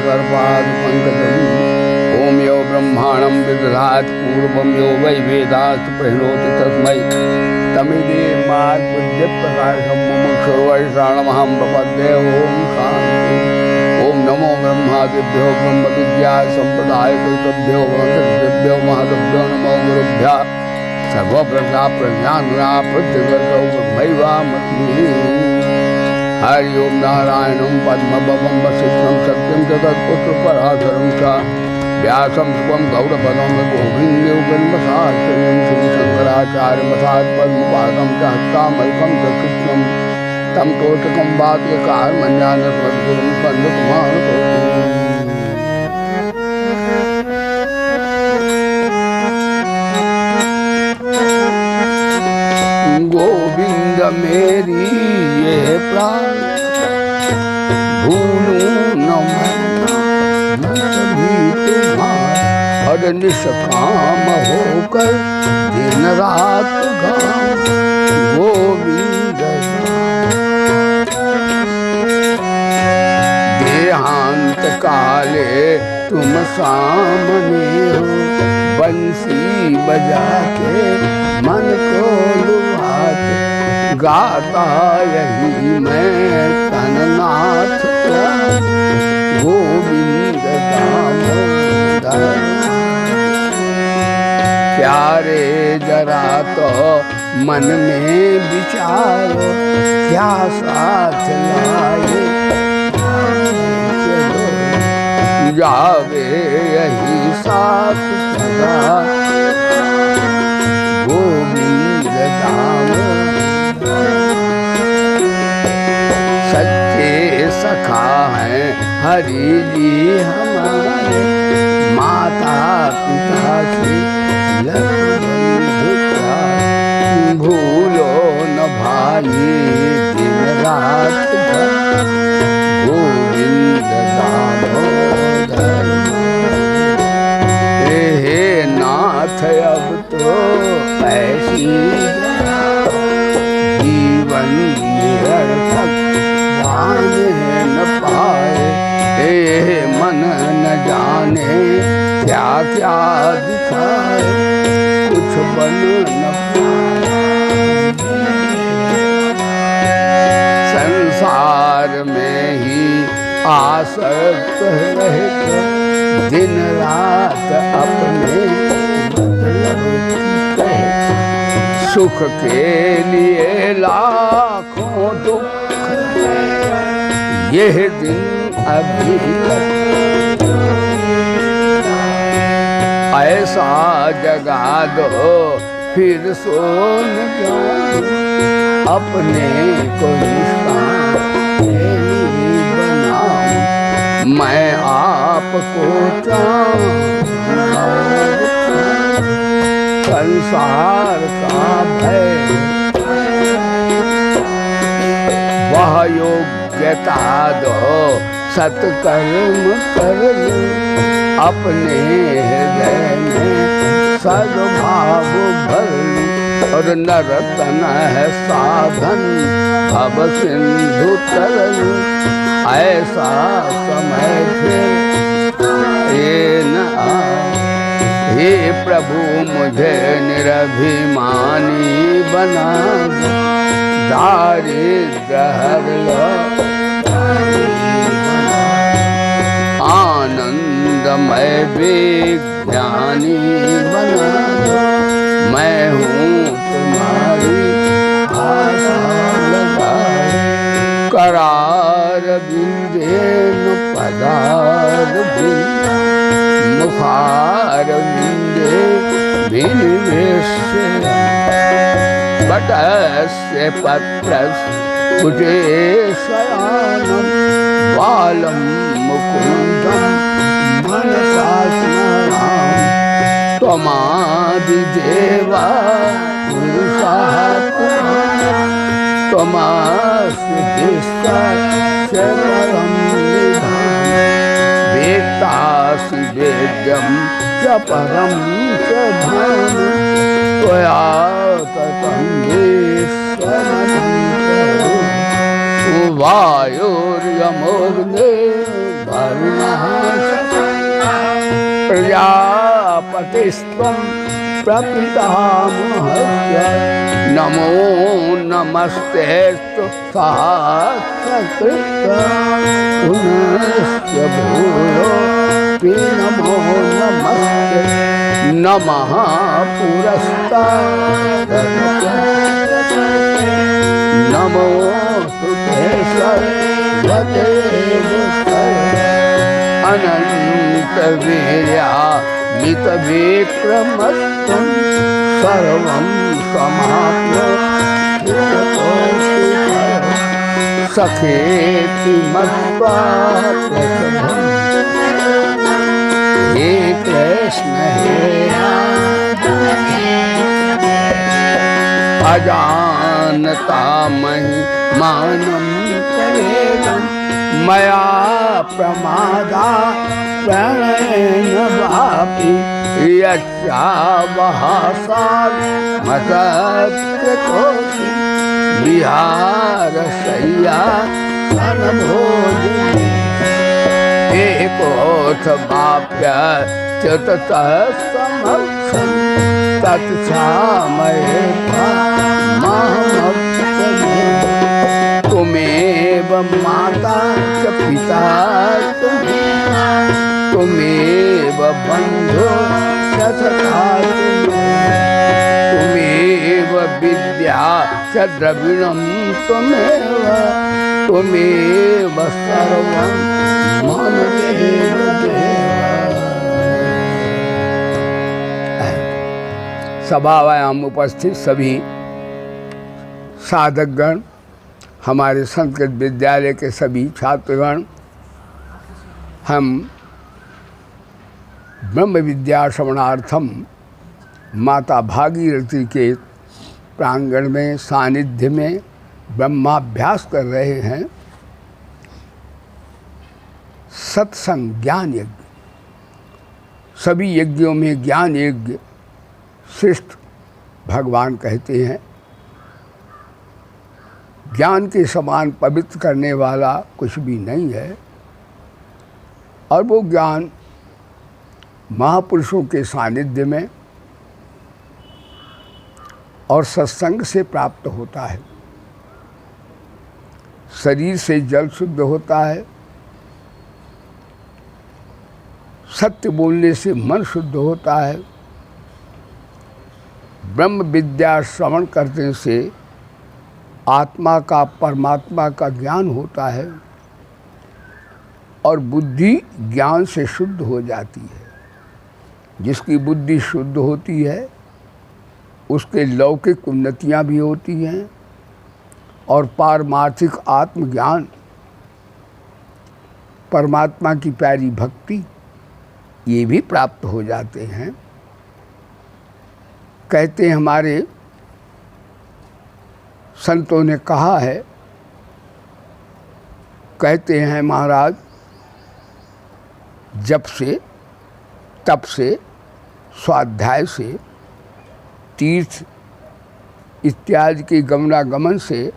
पंकजम् ओम यो ब्रह्माणं विदधात् पूर्वं यो वै वेदात् प्रणोति तस्मै तमिदे मार्गप्रकाशं मुमुक्षुर्वैषाणमहं प्रपद्ये। ओम शांति। ओम नमो ब्रह्मादिभ्यो ब्रह्म विद्या संप्रदाय कृतभ्यो वंशभ्यो महद्भ्यो नमो गुरुभ्यः सर्वप्रजा प्रज्ञाना प्रत्यगर्भो ब्रह्मैवास्मि। हरि ओम नारायणं पद्मभवं वसिष्ठं सत्यं च तत्पुत्रपराशरं च व्यासं शुभं गौडपदं गोविन्दयोगन्मसाश्रयं श्रीशङ्कराचार्यमथात् पद्मपादं च हस्तामलकं च कृष्णं तं तोषकं वाक्यकारमन्यानसद्गुरुं पण्डितमानतोषम्। गोविंद मेरी ये प्राण भूलूं न मैं कभी तुम्हारा हर निष्काम होकर दिन रात गाऊं गोविंद। देहांत काले तुम सामने हो बंसी बजा के मन को लुभाते गाता यही मैं तननाथ गोविंद दामोदर। प्यारे जरा तो मन में विचारो क्या साथ लाए जावे यही साथ सदा गोविंद दामोदर। सच्चे सखा हैं हरि जी हमारे माता पिता से बंधु भूलो न भाई दिन रात गोविंद दामोदर। हे नाथ अब तो ऐसी जीवन निरर्थक जाने न पाए मन न जाने क्या क्या दिखाए कुछ बन न पाए। संसार में ही आसक्त रहकर दिन रात अपने सुख के लिए लाखों दुख यह दिन अभी ऐसा जगा दो फिर सो न जाओ अपने को बनाओ मैं आपको चाहूं संसार का भय वह योग्यता दो सत्कर्म कर लो अपने हृदय में सद्भाव भर लो और नरतन है साधन भव सिंधु तर लो ऐसा समय फिर ये न आए। हे प्रभु मुझे निरभिमानी बना दो दारिद्र हर लो आनंदमय विज्ञानी बना दो मैं हूँ तुम्हारी आशा लगाए। करार बिंदेन पदार मुखार बिंदे विनिवेश्य बटस्य पत्रस्य कुटे शयानम बालम मुकुंदम मनसा स्मरामि त्वमादिदेवा पुरुषाः त्वमस्ति विश्वस्य परं निधानम् वेत्तासि वेद्यं च परं च धाम त्वया ततं विश्वमनन्तम् वायुर्यमोऽग्निर्वरुणः प्रजापतिस्त्वं प्रपितामहस्य नमो नमस्तेस्तु सहस्रकृत्य पुनश्च भूयोऽपि नमो नमस्ते नमः पुरस्तात् नमो तुते सर्वते अनन्तवीर्यामितविक्रमस्त्वं सर्वं समाप्य सखेति मत्वा प्रसभम् हे कृष्ण हे अजानता महिमानं तवेदं मया प्रमादा प्रणयेन वापि यच्चावहासामसत्यतोषि विहारशय्यासनभोजिनी एकोऽथवाप्यच्युत समक्षं तत्क्षामये मामप्यमे त्वमेव माता च पिता त्वमेव बन्धो च सखा त्वमेव विद्या च द्रविणं त्वमेव सर्वं मम देव सभायाम उपस्थित सभी साधकगण, हमारे संस्कृत विद्यालय के सभी छात्रगण, हम ब्रह्म विद्या श्रवणार्थम माता भागीरथी के प्रांगण में सानिध्य में ब्रह्माभ्यास कर रहे हैं। सत्संग ज्ञान यज्ञ, सभी यज्ञों में ज्ञान यज्ञ श्रेष्ठ भगवान कहते हैं। ज्ञान के समान पवित्र करने वाला कुछ भी नहीं है, और वो ज्ञान महापुरुषों के सानिध्य में और सत्संग से प्राप्त होता है। शरीर से जल शुद्ध होता है, सत्य बोलने से मन शुद्ध होता है, ब्रह्म विद्या श्रवण करने से आत्मा का परमात्मा का ज्ञान होता है, और बुद्धि ज्ञान से शुद्ध हो जाती है। जिसकी बुद्धि शुद्ध होती है उसके लौकिक उन्नतियां भी होती हैं, और पारमार्थिक आत्मज्ञान, परमात्मा की प्यारी भक्ति, ये भी प्राप्त हो जाते हैं। कहते हैं हमारे संतों ने कहा है, कहते हैं महाराज, जप से, तप से, स्वाध्याय से, तीर्थ इत्यादि के गमनागमन से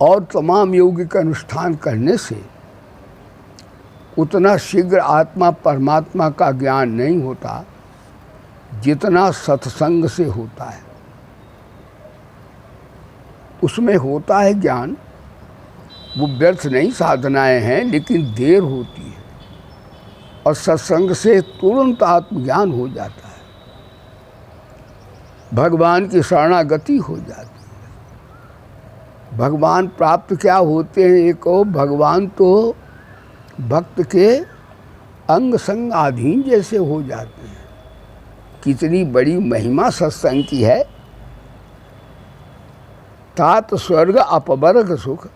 और तमाम यौगिक अनुष्ठान करने से उतना शीघ्र आत्मा परमात्मा का ज्ञान नहीं होता जितना सत्संग से होता है। उसमें होता है ज्ञान, वो व्यर्थ नहीं साधनाएं हैं, लेकिन देर होती है, और सत्संग से तुरंत आत्मज्ञान हो जाता है, भगवान की शरणागति हो जाती है। भगवान प्राप्त क्या होते हैं? एक और भगवान तो भक्त के अंग संग अधीन जैसे हो जाते हैं। कितनी बड़ी महिमा सत्संग की है। तात स्वर्ग अपवर्ग सुख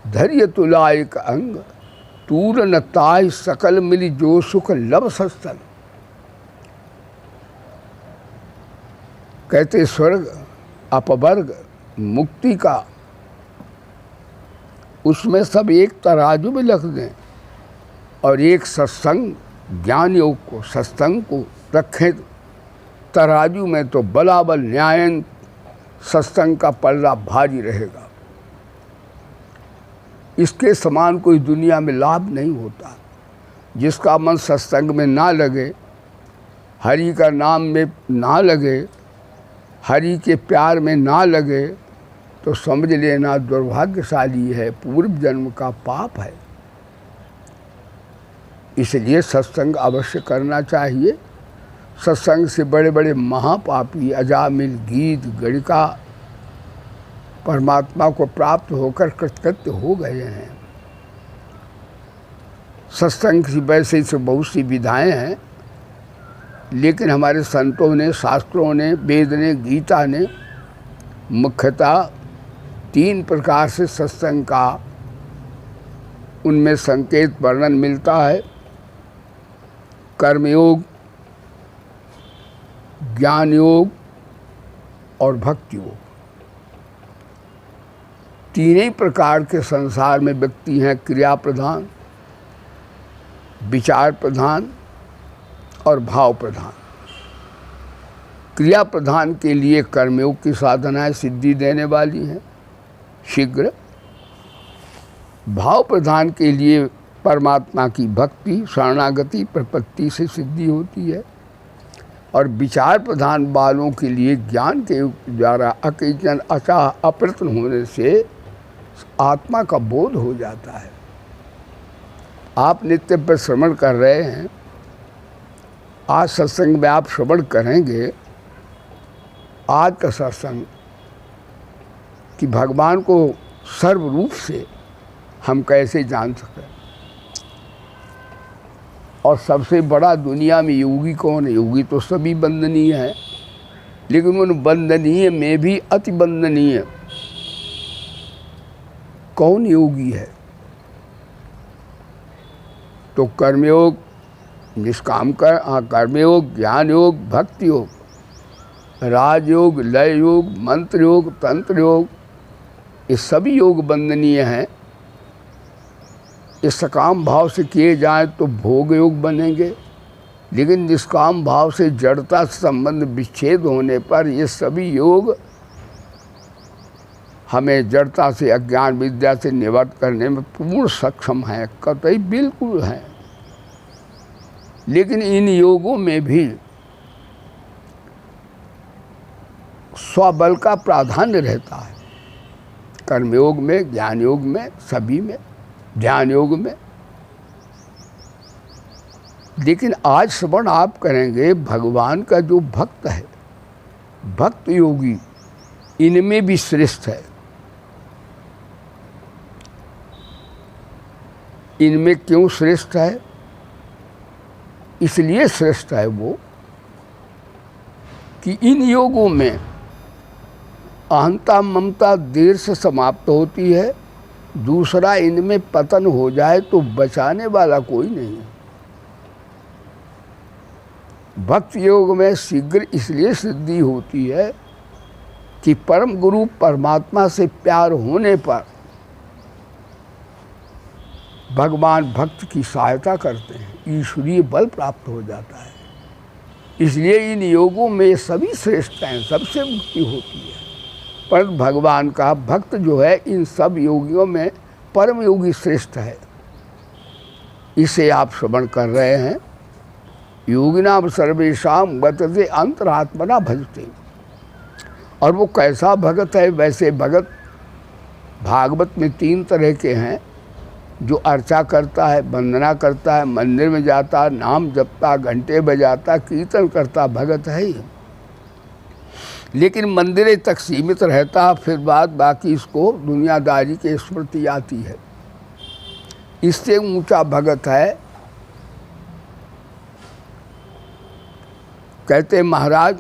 धैर्य तुला एक अंग तूर न ताय सकल मिली जो सुख लब सत्संग। कहते स्वर्ग अपवर्ग मुक्ति का, उसमें सब एक तराजू में रख दें और एक सत्संग ज्ञान योग को, सत्संग को रखें तराजू में, तो बराबर न्यायन सत्संग का पल्ला भारी रहेगा। इसके समान कोई दुनिया में लाभ नहीं होता। जिसका मन सत्संग में ना लगे, हरि का नाम में ना लगे, हरि के प्यार में ना लगे, तो समझ लेना दुर्भाग्यशाली है, पूर्व जन्म का पाप है। इसलिए सत्संग अवश्य करना चाहिए। सत्संग से बड़े बड़े महापापी अजामिल, गीत, गणिका परमात्मा को प्राप्त होकर कृतकृत्य हो गए हैं। सत्संग की वैसे से बहुत सी विधाएं हैं, लेकिन हमारे संतों ने, शास्त्रों ने, वेद ने, गीता ने मुख्यतः 3 प्रकार से सत्संग का उनमें संकेत वर्णन मिलता है। कर्मयोग, ज्ञान योग और भक्ति योग। 3 ही प्रकार के संसार में व्यक्ति हैं, क्रिया प्रधान, विचार प्रधान और भाव प्रधान। क्रिया प्रधान के लिए कर्मयोग की साधनाएं सिद्धि देने वाली हैं शीघ्र। भाव प्रधान के लिए परमात्मा की भक्ति, शरणागति, प्रपत्ति से सिद्धि होती है। और विचार प्रधान वालों के लिए ज्ञान के द्वारा अकिंचन अचाह अप्रत्न होने से आत्मा का बोध हो जाता है। आप नित्य पर श्रवण कर रहे हैं, आज सत्संग में आप श्रवण करेंगे। आज का सत्संग कि भगवान को सर्व रूप से हम कैसे जान सकें। और सबसे बड़ा दुनिया में योगी कौन है? योगी तो सभी वंदनीय हैं, लेकिन उन वंदनीय में भी अति वंदनीय कौन योगी है? तो कर्मयोग, निष्काम कर्मयोग, ज्ञान योग, भक्ति योग, राजयोग, लय योग, मंत्र योग, तंत्र योग, ये सभी योग वंदनीय हैं। ये सकाम भाव से किए जाएं तो भोग योग बनेंगे, लेकिन निष्काम भाव से जड़ता संबंध विच्छेद होने पर ये सभी योग हमें जड़ता से, अज्ञान विद्या से निवृत्त करने में पूर्ण सक्षम हैं, कतई बिल्कुल हैं। लेकिन इन योगों में भी स्वबल का प्राधान्य रहता है। कर्मयोग में, ज्ञान योग में, सभी में, ध्यान योग में। लेकिन आज श्रवण आप करेंगे भगवान का जो भक्त है, भक्त योगी, इनमें भी श्रेष्ठ है। इनमें क्यों श्रेष्ठ है? इसलिए श्रेष्ठ है वो कि इन योगों में अहंता ममता देर से समाप्त होती है। दूसरा, इनमें पतन हो जाए तो बचाने वाला कोई नहीं है। भक्त योग में शीघ्र इसलिए सिद्धि होती है कि परम गुरु परमात्मा से प्यार होने पर भगवान भक्त की सहायता करते हैं, ईश्वरीय बल प्राप्त हो जाता है। इसलिए इन योगों में सभी श्रेष्ठ हैं, सबसे मुक्ति होती है। पर भगवान का भक्त जो है इन सब योगियों में परम योगी श्रेष्ठ है। इसे आप श्रवण कर रहे हैं। योगिनाम सर्वेषां गतते अंतरात्मना भजते। और वो कैसा भगत है? वैसे भगत भागवत में 3 तरह के हैं। जो अर्चा करता है, वंदना करता है, मंदिर में जाता, नाम जपता, घंटे बजाता, कीर्तन करता, भगत है ही। लेकिन मंदिर तक सीमित रहता, फिर बाकी इसको दुनियादारी की स्मृति आती है। इससे ऊंचा भगत है। कहते महाराज,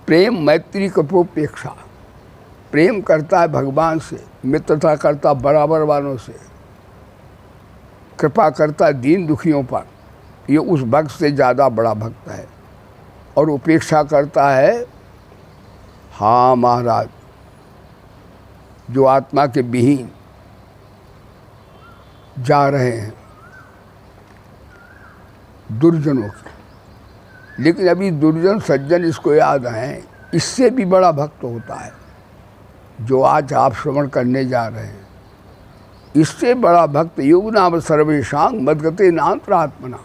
प्रेम मैत्री कपोपेक्षा, प्रेम करता है भगवान से, मित्रता करता बराबर वालों से, कृपा करता है दीन दुखियों पर, ये उस भक्त से ज़्यादा बड़ा भक्त है। और उपेक्षा करता है, हाँ महाराज, जो आत्मा के विहीन जा रहे हैं दुर्जनों की। लेकिन अभी दुर्जन सज्जन इसको याद हैं, इससे भी बड़ा भक्त होता है जो आज आप श्रवण करने जा रहे हैं। इससे बड़ा भक्त योग नाम सर्वेशांग मदगते नांतरात्मना।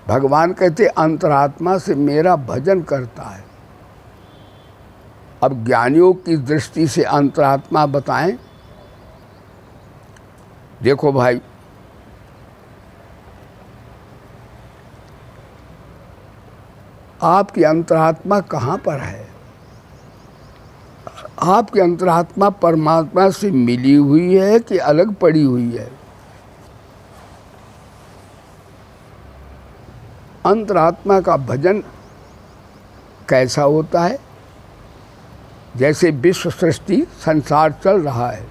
भगवान कहते अंतरात्मा से मेरा भजन करता है। अब ज्ञानियों की दृष्टि से अंतरात्मा बताएं। देखो भाई, आपकी अंतरात्मा कहाँ पर है? आपकी अंतरात्मा परमात्मा से मिली हुई है कि अलग पड़ी हुई है? अंतरात्मा का भजन कैसा होता है? जैसे विश्व सृष्टि संसार चल रहा है,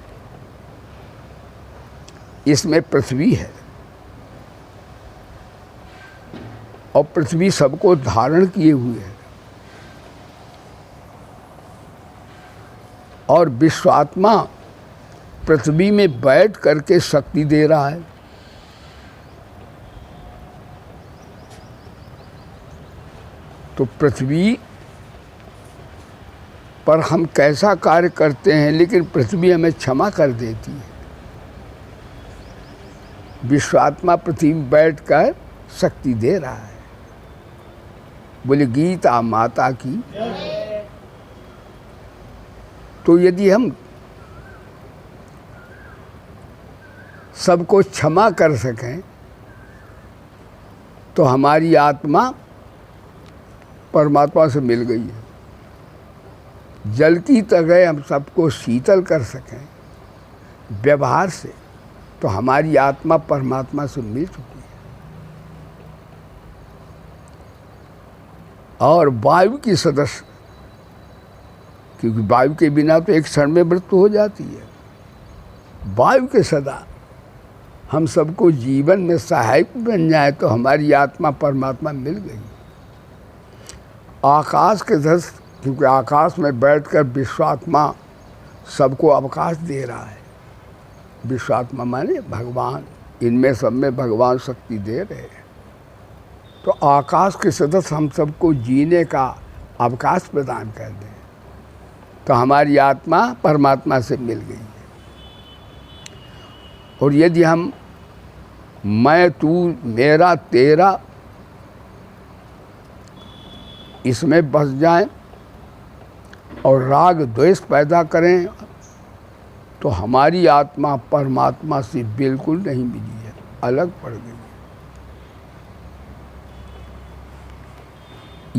इसमें पृथ्वी है और पृथ्वी सबको धारण किए हुए है, और विश्वात्मा पृथ्वी में बैठ करके शक्ति दे रहा है। तो पृथ्वी पर हम कैसा कार्य करते हैं, लेकिन पृथ्वी हमें क्षमा कर देती है। विश्वात्मा पृथ्वी में बैठकर शक्ति दे रहा है। बोले गीता माता की। तो यदि हम सबको क्षमा कर सकें तो हमारी आत्मा परमात्मा से मिल गई है। जल की तरह हम सबको शीतल कर सकें व्यवहार से, तो हमारी आत्मा परमात्मा से मिल चुकी है। और वायु की सदस्य, क्योंकि वायु के बिना तो एक क्षण में मृत्यु हो जाती है, वायु के सदा हम सबको जीवन में सहायक बन जाए तो हमारी आत्मा परमात्मा मिल गई। आकाश के दस, क्योंकि आकाश में बैठकर विश्वात्मा सबको अवकाश दे रहा है। विश्वात्मा माने भगवान, इनमें सब में भगवान शक्ति दे रहे हैं। तो आकाश के सदस्य हम सबको जीने का अवकाश प्रदान कर दें तो हमारी आत्मा परमात्मा से मिल गई है। और यदि हम मैं तू मेरा तेरा इसमें बस जाएं और राग द्वेष पैदा करें तो हमारी आत्मा परमात्मा से बिल्कुल नहीं मिली है, अलग पड़ गई है।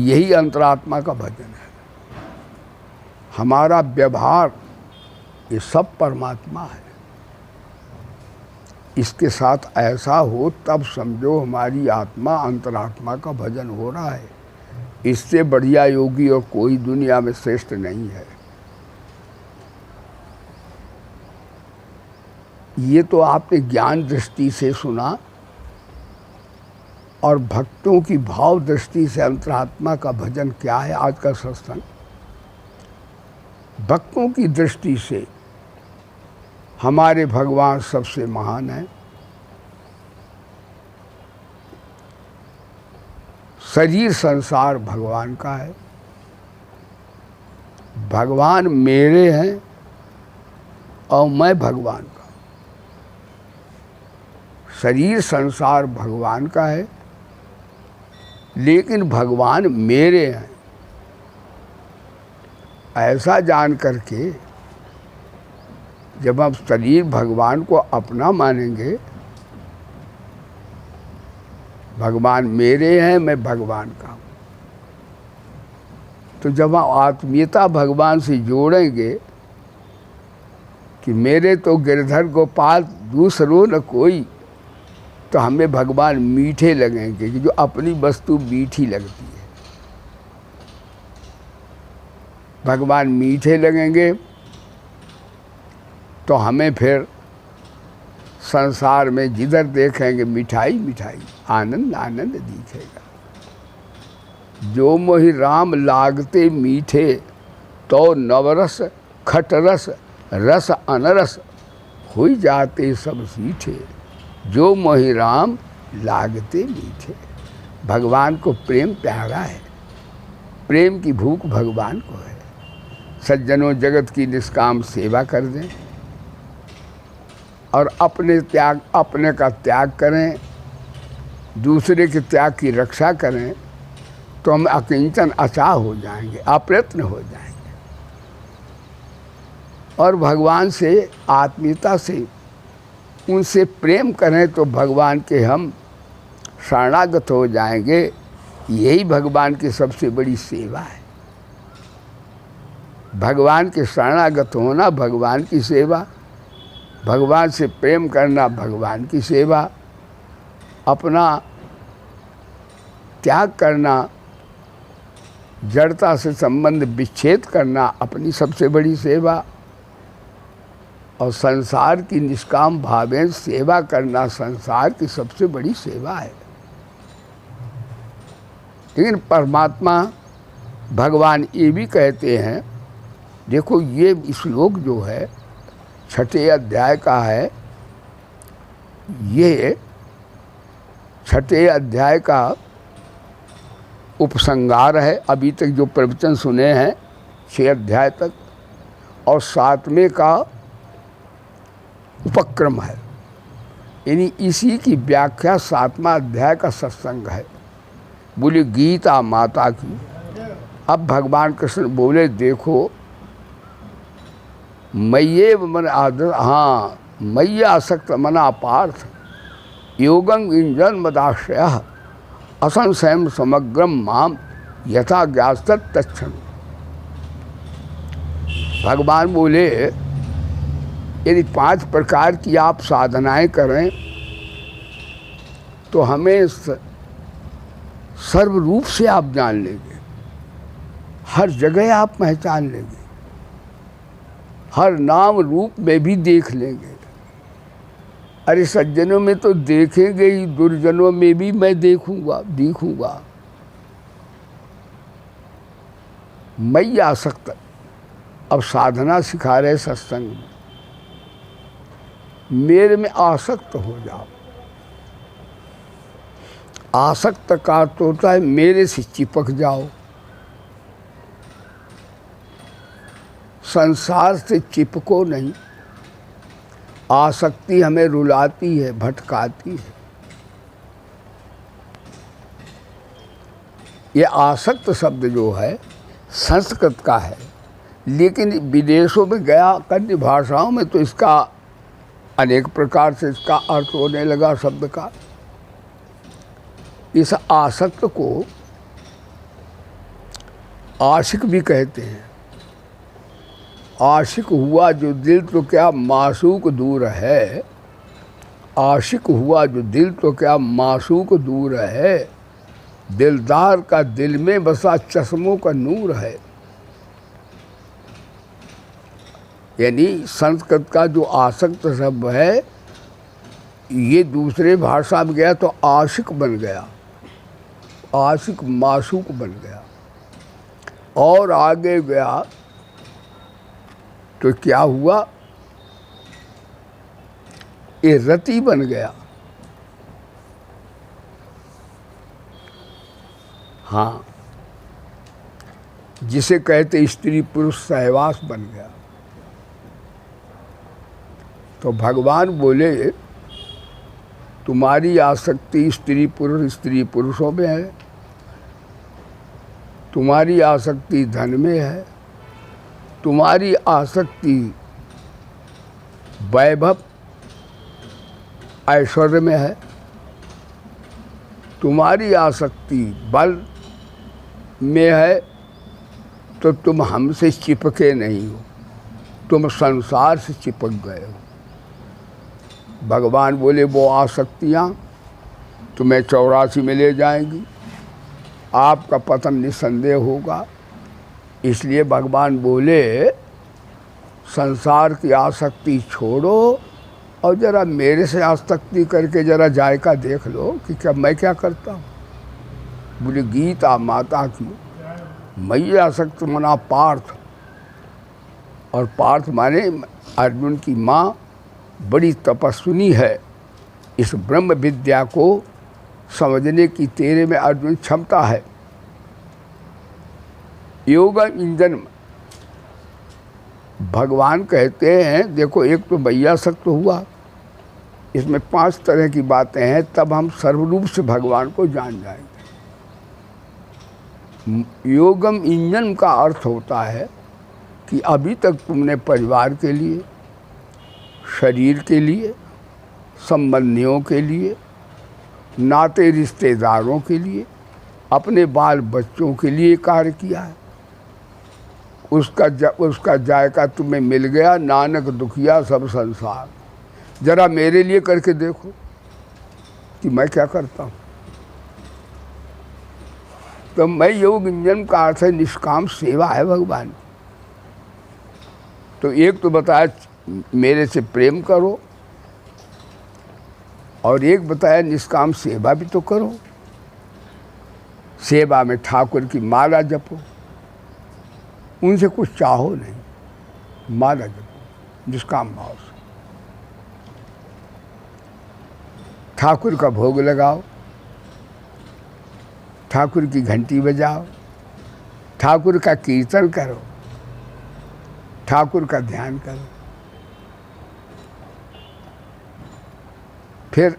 यही अंतरात्मा का भजन है। हमारा व्यवहार ये सब परमात्मा है। इसके साथ ऐसा हो तब समझो हमारी आत्मा अंतरात्मा का भजन हो रहा है। इससे बढ़िया योगी और कोई दुनिया में श्रेष्ठ नहीं है। ये तो आपने ज्ञान दृष्टि से सुना, और भक्तों की भाव दृष्टि से अंतरात्मा का भजन क्या है आज का सत्संग। भक्तों की दृष्टि से हमारे भगवान सबसे महान हैं। शरीर संसार भगवान का है, भगवान मेरे हैं और मैं भगवान का। शरीर संसार भगवान का है, लेकिन भगवान मेरे हैं ऐसा जान करके जब हम शरीर भगवान को अपना मानेंगे, भगवान मेरे हैं मैं भगवान का हूँ, तो जब हम आत्मीयता भगवान से जोड़ेंगे कि मेरे तो गिरधर गोपाल दूसरो न कोई, तो हमें भगवान मीठे लगेंगे कि जो अपनी वस्तु मीठी लगती है। भगवान मीठे लगेंगे तो हमें फिर संसार में जिधर देखेंगे मिठाई मिठाई, आनंद आनंद दिखेगा। जो मोहि राम लागते मीठे तो नवरस खटरस रस अनरस हुई जाते सब सीठे। जो मोहि राम लागते मीठे। भगवान को प्रेम प्यारा है, प्रेम की भूख भगवान को है। सज्जनों जगत की निष्काम सेवा कर दें, और अपने का त्याग करें, दूसरे के त्याग की रक्षा करें, तो हम अकिंचन अचाह हो जाएंगे, अप्रयत्न हो जाएंगे। और भगवान से आत्मीयता से उनसे प्रेम करें तो भगवान के हम शरणागत हो जाएंगे। यही भगवान की सबसे बड़ी सेवा है। भगवान के शरणागत होना भगवान की सेवा, भगवान से प्रेम करना भगवान की सेवा, अपना त्याग करना, जड़ता से संबंध विच्छेद करना अपनी सबसे बड़ी सेवा, और संसार की निष्काम भावें सेवा करना संसार की सबसे बड़ी सेवा है। लेकिन परमात्मा भगवान ये भी कहते हैं, देखो ये श्लोक जो है 6ठे अध्याय का है, ये 6ठे अध्याय का उपसंहार है। अभी तक जो प्रवचन सुने हैं 6 अध्याय तक, और 7वें का उपक्रम है, यानी इसी की व्याख्या 7वां अध्याय का सत्संग है। बोले गीता माता की। अब भगवान कृष्ण बोले देखो मय्ये मन आदर, हाँ मय्ये आसक्त मना पार्थ योगं युञ्जन्मदाश्रयः असंशयं समग्रम माम यथा ज्ञास्तत् तच्छृणु। भगवान बोले यदि 5 प्रकार की आप साधनाएं करें तो हमें सर्व रूप से आप जान लेंगे, हर जगह आप पहचान लेंगे, हर नाम रूप में भी देख लेंगे। अरे सज्जनों में तो देखेंगे ही, दुर्जनों में भी मैं दिखूंगा। मैं आसक्त, अब साधना सिखा रहे सत्संग में, मेरे में आसक्त हो जाओ। आसक्त का अर्थ होता है मेरे से चिपक जाओ, संसार से चिपको नहीं। आसक्ति हमें रुलाती है, भटकाती है। ये आसक्त शब्द जो है संस्कृत का है, लेकिन विदेशों में गया अन्य भाषाओं में तो इसका अनेक प्रकार से इसका अर्थ होने लगा शब्द का। इस आसक्त को आशिक भी कहते हैं। आशिक हुआ जो दिल तो क्या मासूक दूर है, आशिक हुआ जो दिल तो क्या मासूक दूर है, दिलदार का दिल में बसा चश्मों का नूर है। यानी संस्कृत का जो आसक्त शब्द है, ये दूसरे भाषा में गया तो आशिक बन गया, आशिक मासूक बन गया। और आगे गया तो क्या हुआ, ये रति बन गया। हाँ, जिसे कहते स्त्री पुरुष सहवास बन गया। तो भगवान बोले तुम्हारी आसक्ति स्त्री पुरुषों में है, तुम्हारी आसक्ति धन में है, तुम्हारी आसक्ति वैभव ऐश्वर्य में है, तुम्हारी आसक्ति बल में है, तो तुम हमसे चिपके नहीं हो, तुम संसार से चिपक गए हो। भगवान बोले वो आसक्तियाँ तुम्हें 84 में ले जाएंगी, आपका पतन निस्संदेह होगा। इसलिए भगवान बोले संसार की आसक्ति छोड़ो और ज़रा मेरे से आसक्ति करके ज़रा जायका देख लो कि क्या मैं क्या करता हूँ। बोले गीता माता की। मैं आसक्त मना पार्थ, और पार्थ माने अर्जुन की माँ बड़ी तपस्विनी है। इस ब्रह्म विद्या को समझने की तेरे में अर्जुन क्षमता है। योग इंजन भगवान कहते हैं, देखो एक तो मैयासक्त हुआ, इसमें 5 तरह की बातें हैं, तब हम सर्वरूप से भगवान को जान जाएंगे। योगम इंजन का अर्थ होता है कि अभी तक तुमने परिवार के लिए, शरीर के लिए, संबंधियों के लिए, नाते रिश्तेदारों के लिए, अपने बाल बच्चों के लिए कार्य किया है। उसका जायका तुम्हें मिल गया। नानक दुखिया सब संसार। जरा मेरे लिए करके देखो कि मैं क्या करता हूँ। तो मैं योग इंजन का अर्थ है निष्काम सेवा है भगवान। तो एक तो बताया मेरे से प्रेम करो, और एक बताया निष्काम सेवा भी तो करो। सेवा में ठाकुर की माला जपो, उनसे कुछ चाहो नहीं, माला जपो निष्काम भाव से। ठाकुर का भोग लगाओ, ठाकुर की घंटी बजाओ, ठाकुर का कीर्तन करो, ठाकुर का ध्यान करो। फिर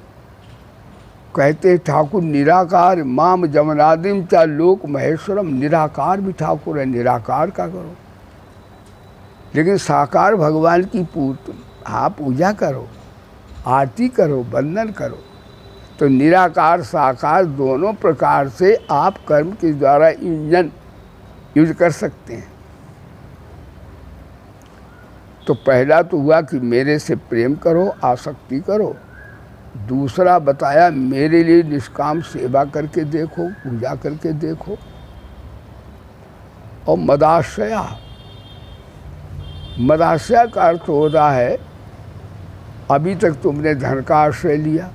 कहते हैं ठाकुर निराकार माम जमनादिम चा लोक महेश्वरम। निराकार भी ठाकुर है, निराकार का करो। लेकिन साकार भगवान की आप पूजा करो, आरती करो, वंदन करो। तो निराकार साकार दोनों प्रकार से आप कर्म के द्वारा इंजन यूज कर सकते हैं। तो पहला तो हुआ कि मेरे से प्रेम करो, आसक्ति करो। दूसरा बताया मेरे लिए निष्काम सेवा करके देखो, पूजा करके देखो। और मदाश्रया, मदाश्रया का अर्थ हो रहा है अभी तक तुमने धन का आश्रय लिया,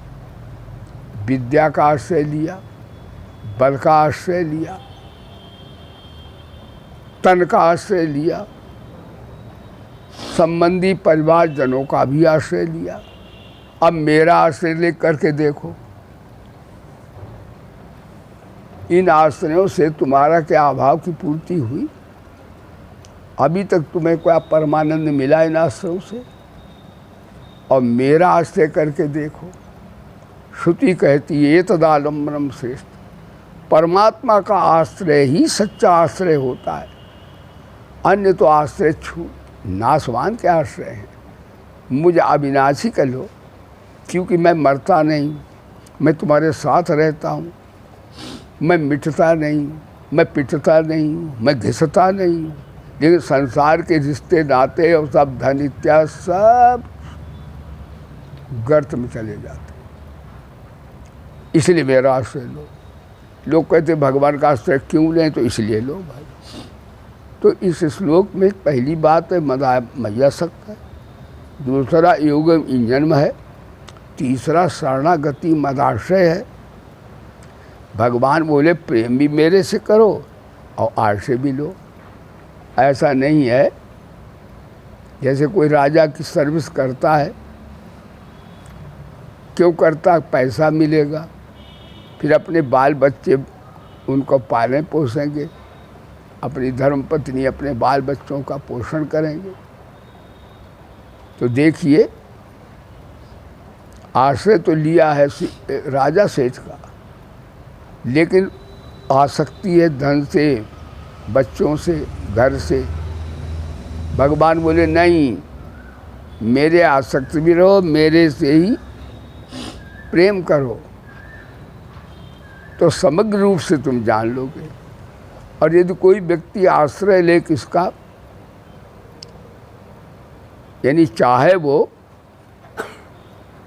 विद्या का आश्रय लिया, बल का आश्रय लिया, तन का आश्रय लिया, संबंधी परिवारजनों का भी आश्रय लिया। अब मेरा आश्रय ले करके देखो। इन आश्रयों से तुम्हारा क्या अभाव की पूर्ति हुई? अभी तक तुम्हें क्या परमानंद मिला इन आश्रयों से? और मेरा आश्रय करके देखो। श्रुति कहती है तदालंबनम श्रेष्ठ। परमात्मा का आश्रय ही सच्चा आश्रय होता है। अन्य तो आश्रय नाशवान के आश्रय हैं। मुझे अविनाशी कर लो, क्योंकि मैं मरता नहीं, मैं तुम्हारे साथ रहता हूँ, मैं मिटता नहीं, मैं पिटता नहीं, मैं घिसता नहीं। लेकिन संसार के रिश्ते नाते और सब धन इत्यादि सब गर्त में चले जाते। इसलिए मेरा आश्रय लो। लोग कहते भगवान का आश्रय क्यों लें? तो इसलिए लो भाई। तो इस श्लोक में पहली बात है मैया सकता है, दूसरा योग इंजन है, तीसरा शरणागति मदाश्रय है। भगवान बोले प्रेम भी मेरे से करो और आश्रय भी लो। ऐसा नहीं है जैसे कोई राजा की सर्विस करता है, क्यों करता? पैसा मिलेगा, फिर अपने बाल बच्चे उनको पालें पोसेंगे, अपनी धर्मपत्नी अपने बाल बच्चों का पोषण करेंगे। तो देखिए आश्रय तो लिया है राजा सेठ का, लेकिन आसक्ति है धन से, बच्चों से, घर से। भगवान बोले नहीं, मेरे आसक्त भी रहो, मेरे से ही प्रेम करो, तो समग्र रूप से तुम जान लोगे। और यदि कोई व्यक्ति आश्रय ले किसका, यानी चाहे वो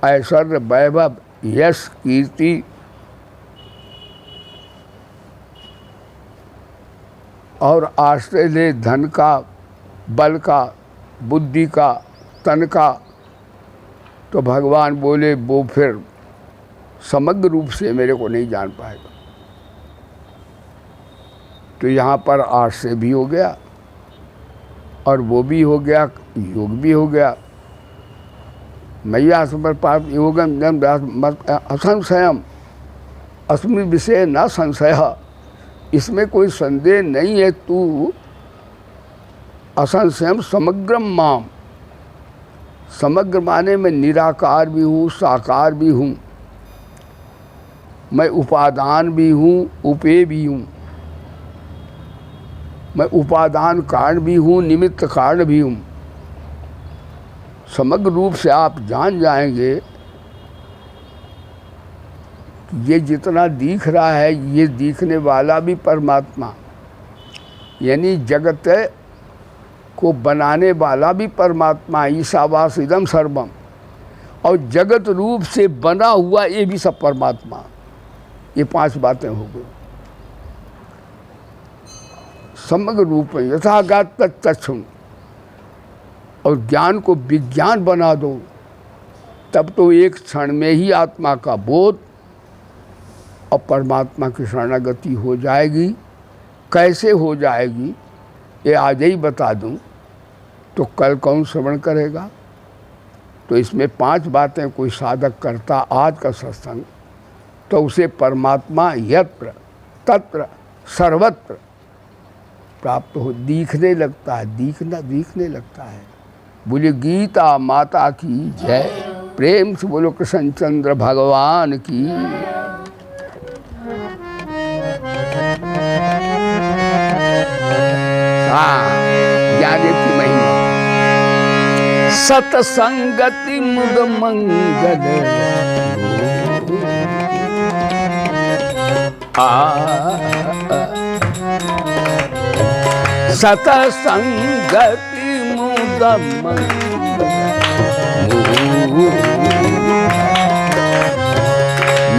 ऐश्वर्य, वैभव, यश, कीर्ति और आश्रय ले धन का, बल का, बुद्धि का, तन का, तो भगवान बोले वो फिर समग्र रूप से मेरे को नहीं जान पाएगा। तो यहाँ पर आश्रय भी हो गया और वो भी हो गया, योग भी हो गया। मैया समर्पात योगम असंशयम अस्मिन् विषय न संशय। इसमें कोई संदेह नहीं है। तू असंशयम समग्रम माम, समग्र माने मैं निराकार भी हूँ, साकार भी हूँ, मैं उपादान भी हूँ, उपेय भी हूँ, मैं उपादान कारण भी हूँ, निमित्त कारण भी हूँ। समग्र रूप से आप जान जाएंगे कि ये जितना दिख रहा है ये दिखने वाला भी परमात्मा, यानी जगत को बनाने वाला भी परमात्मा, ईशावास इदम सर्वम, और जगत रूप से बना हुआ ये भी सब परमात्मा। ये 5 बातें हो गई। समग्र रूप में यथागत तत्सुन, और ज्ञान को विज्ञान बना दो, तब तो एक क्षण में ही आत्मा का बोध और परमात्मा की शरणागति हो जाएगी। कैसे हो जाएगी ये आज ही बता दूं तो कल कौन श्रवण करेगा। तो इसमें 5 बातें कोई साधक करता आज का सत्संग, तो उसे परमात्मा यत्र तत्र सर्वत्र प्राप्त हो, दिखने लगता है, दिखने लगता है। बोले गीता माता की जय, प्रेम से बोलो कृष्णचंद्र भगवान की। ज्ञान की महिमा। सतसंगति मुद मंगल, सतसंगति मुद मंगल,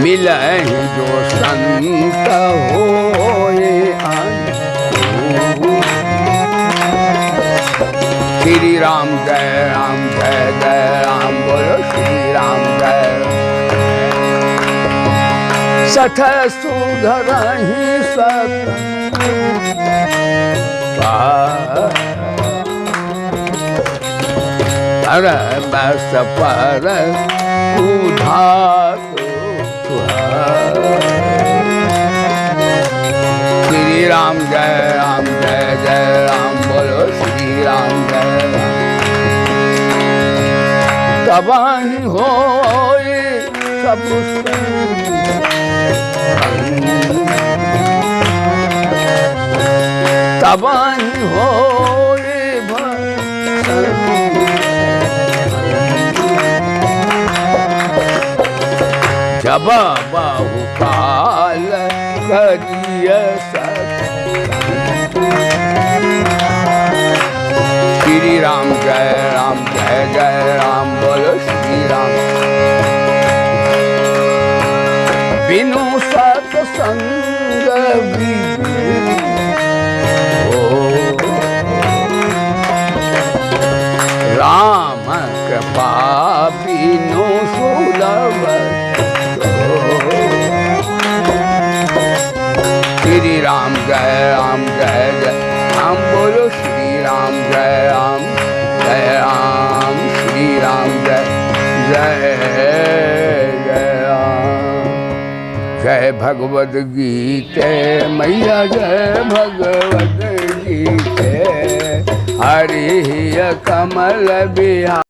मिलहि जो संत होए श्री राम जय राम, जय जय राम, बोलो श्री राम जय। सठ सुधरहि सत, पर बस पर उधार श्री राम जय राम, जय जय राम, बोलो श्री राम जय राम। तबाही होए सब तबाही होए जब बहुकाल करिय श्री राम जय राम, जय जय राम, बोलो श्री राम। बिनु सत्संग राम कृपा बिनु सुलभ, श्री राम जय राम, जय जय राम, बोलो श्री राम जय राम, जय राम श्री राम जय जय जय राम। जय भगवद गीते मैया, जय भगवद गीते, हरि कमल बिहार।